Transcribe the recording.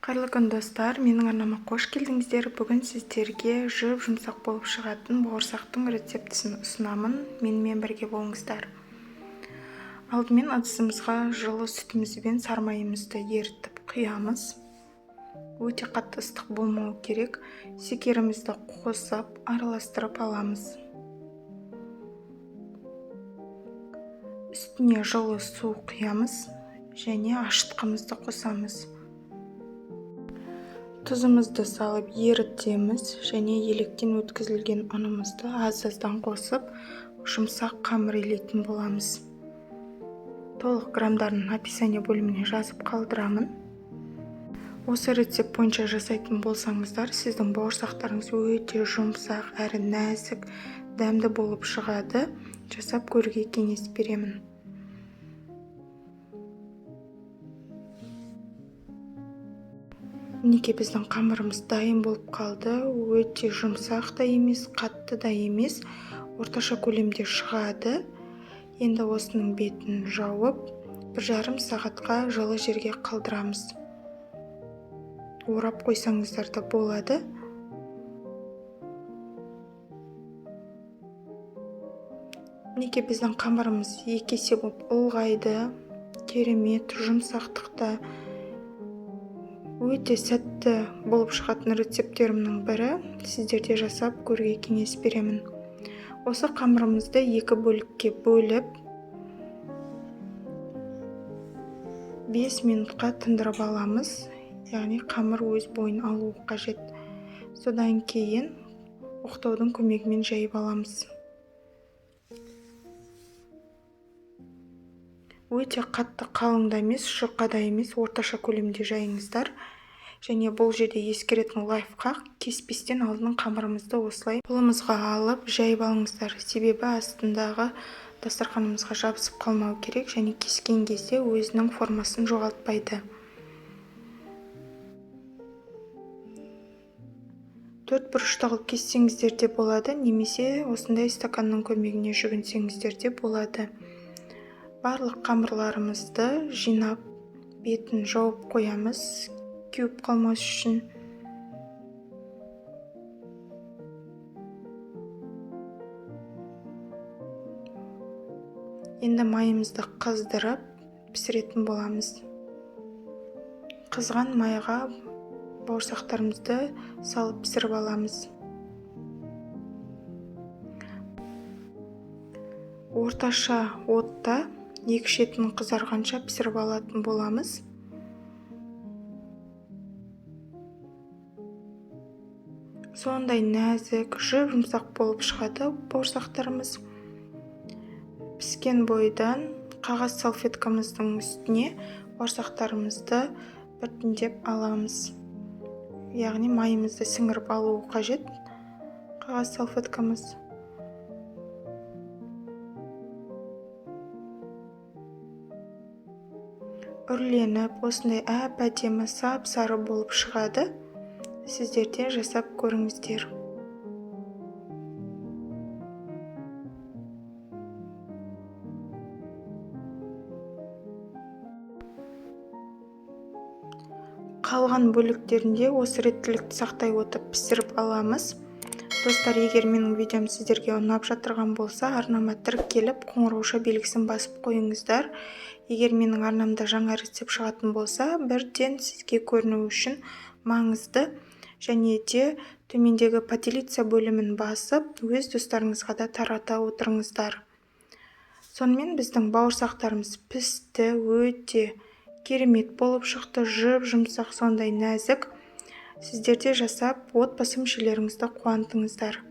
Қайырлы күн достар, менің арнама қош келдіңіздер. Бүгін сіздерге жұмсақ болып шығатын бауырсақтың рецептісін ұсынамын. Менімен бірге болыңыздар. Алдымен ыдысымызға жылы сүтімізбен сармайымызды ерітіп құямыз. Өте қатты ыстық болмау керек. Шекерімізді қосып, араластырып аламыз. Үстіне жылы су құямыз және ашытқымызды қосамыз. Тұзымызды салып ерітеміз және електен өткізілген ұнымызды аз-аздан қосып, жұмсақ қамыр илейтін боламыз. Толық граммдарын описание бөліміне жазып қалдырамын. Осы рецепт бойынша жасайтын болсаңыздар, сіздің бауырсақтарыңыз өте жұмсақ әрі нәзік, дәмді болып шығады. Жасап көруге кеңес беремін. Мінекей біздің қамырымыз дайын болып қалды. Өте жұмсақ та емес, қатты да емес, орташа көлемде шығады. Енді осының бетін жауып, 1,5 сағатқа жылы жерге қалдырамыз. Орап қойсаңыздар да болады. Мінекей біздің қамырымыз 2 есе болып ұлғайды. Керемет, жұмсақтықта өте сәтті болып шығатын рецепттерімнің бірі. Сіздерде жасап көруге кеңес беремін. Осы қамырымызды 2 бөлікке бөліп 5 минутқа тындырып аламыз. Яғни қамыр өз бойын алуы қажет. Содан кейін оқтаудың көмегімен жайып аламыз. Өте қатты қалыңда емес, жұқада емес, орташа көлемде жайыңыздар. Және бұл жерде ескеретін лайфхак, кеспестен алдын қамырымызды осылай қолымызға алып жайып алыңыздар. Себебі астындағы дастарханымызға жабысып қалмау керек және кескен кезде өзінің формасын жоғалтпайды. 4 бұрышты қылып кессеңіздер де болады, немесе осындай стаканның көмегіне жүгінсеңіздер де болады. Барлық қамырларымызды жинап, бетін жауып қоямыз, кеуіп қалмас үшін. Енді майымызды қыздырып пісіретін боламыз. Қызған майға бауырсақтарымызды салып пісіріп аламыз. Орташа отта 2 шетін қызарғанша пісіріп алатын боламыз. Сондай нәзік, жұмсақ болып шығады бауырсақтарымыз. Піскен бойдан қағаз салфеткамыздың үстіне бауырсақтарымызды біртіндеп аламыз. Яғни майымызды сіңіріп алуы қажет қағаз салфеткамыз. Үрленіп, осындай әп-әдемі сап-сары болып шығады. Сіздерде жасап көріңіздер. Қалған бөліктерінде осы реттілікті сақтай отырып пісіріп аламыз. Достар, егер менің видеом сіздерге ұнап жатырған болса, арнама тіркеліп, қоңырауша белгісін басып қойыңыздар. Егер менің арнамда жаңа рецепт шығатын болса, бірден сізге көріну үшін маңызды. Және де төмендегі поделиться бөлімін басып, өз достарыңызға да тарата отырыңыздар. Сонымен біздің бауырсақтарымыз пісті, өте керемет болып шықты, жұмсақ, сондай нәзік. Сіздерде жасап, отбасы мүшелеріңізді қуантыңыздар.